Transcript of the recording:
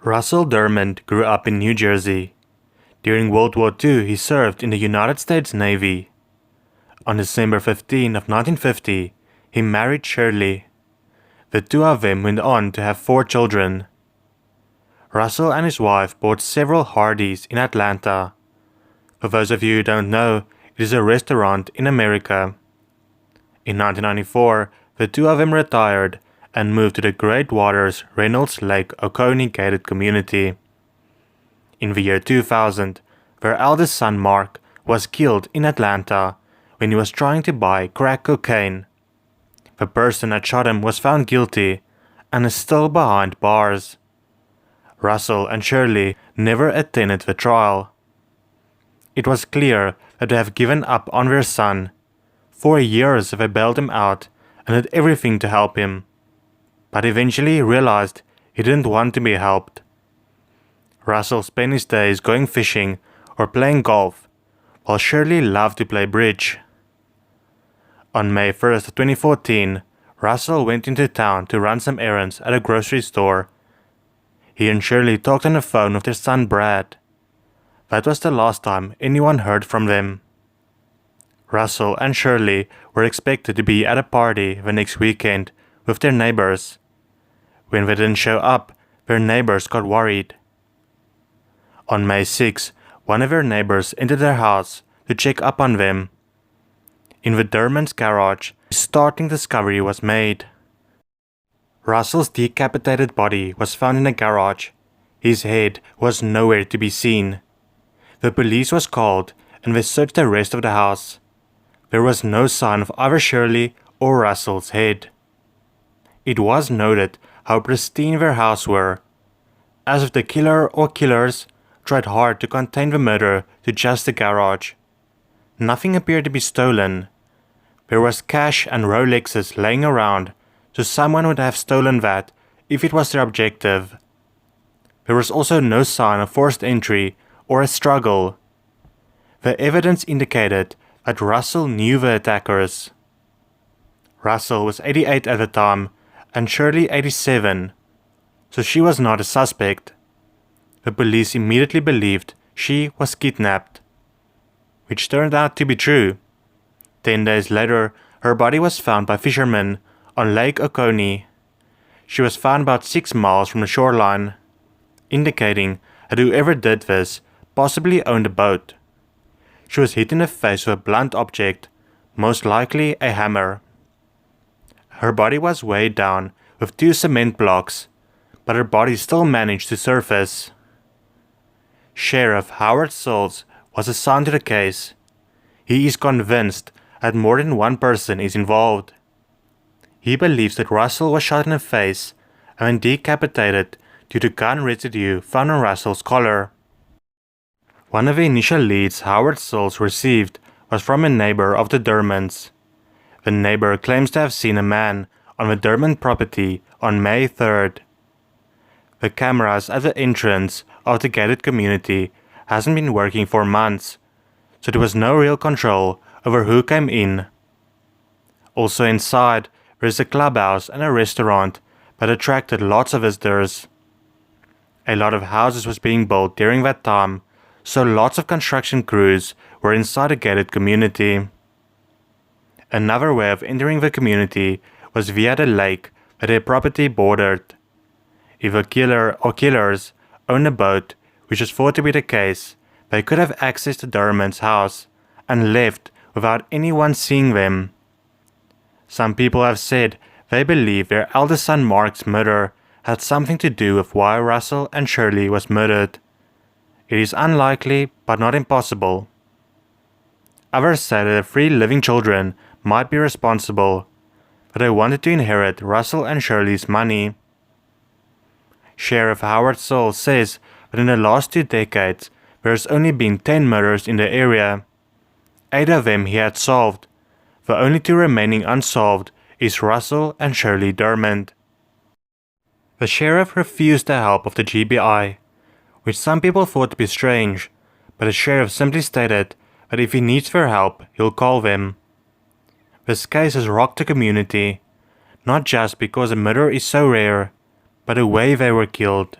Russell Dermond grew up in New Jersey. During World War II, he served in the United States Navy. On December 15 of 1950, he married Shirley. The two of them went on to have 4 children. Russell and his wife bought several Hardees in Atlanta. For those of you who don't know, it is a restaurant in America. In 1994, the two of them retired and moved to the Great Waters Reynolds Lake Oconee gated community. In the year 2000, their eldest son Mark was killed in Atlanta when he was trying to buy crack cocaine. The person that shot him was found guilty and is still behind bars. Russell and Shirley never attended the trial. It was clear that they have given up on their son. For years they bailed him out and did everything to help him, but eventually realized he didn't want to be helped. Russell spent his days going fishing or playing golf, while Shirley loved to play bridge. On May 1st, 2014, Russell went into town to run some errands at a grocery store. He and Shirley talked on the phone with their son Brad. That was the last time anyone heard from them. Russell and Shirley were expected to be at a party the next weekend with their neighbors. When they didn't show up, their neighbors got worried. On May 6, one of their neighbors entered their house to check up on them. In the Dermond's garage, a startling discovery was made. Russell's decapitated body was found in the garage. His head was nowhere to be seen. The police was called and they searched the rest of the house. There was no sign of either Shirley or Russell's head. It was noted how pristine their house were, as if the killer or killers tried hard to contain the murder to just the garage. Nothing appeared to be stolen. There was cash and Rolexes laying around, so someone would have stolen that if it was their objective. There was also no sign of forced entry or a struggle. The evidence indicated that Russell knew the attackers. Russell was 88 at the time and Shirley 87, so she was not a suspect. The police immediately believed she was kidnapped, which turned out to be true. 10 days later, her body was found by fishermen on Lake Oconee. She was found about 6 miles from the shoreline, indicating that whoever did this possibly owned a boat. She was hit in the face with a blunt object, most likely a hammer. Her body was weighed down with 2 cement blocks, but her body still managed to surface. Sheriff Howard Souls was assigned to the case. He is convinced that more than one person is involved. He believes that Russell was shot in the face and decapitated due to gun residue found on Russell's collar. One of the initial leads Howard Souls received was from a neighbor of the Dermonds. The neighbor claims to have seen a man on the Dermond property on May 3rd. The cameras at the entrance of the gated community hasn't been working for months, so there was no real control over who came in. Also inside, there is a clubhouse and a restaurant that attracted lots of visitors. A lot of houses was being built during that time, so lots of construction crews were inside the gated community. Another way of entering the community was via the lake that their property bordered. If a killer or killers owned a boat, which is thought to be the case, they could have accessed the Dermond's house and left without anyone seeing them. Some people have said they believe their eldest son Mark's murder had something to do with why Russell and Shirley was murdered. It is unlikely, but not impossible. Others say that the 3 living children might be responsible, but they wanted to inherit Russell and Shirley's money. Sheriff Howard Souls says that in the last 2 decades, there has only been 10 murders in the area. 8 of them he had solved. The only 2 remaining unsolved is Russell and Shirley Dermond. The sheriff refused the help of the GBI, which some people thought to be strange, but the sheriff simply stated that if he needs their help, he'll call them. This case has rocked the community, not just because the murder is so rare, but the way they were killed.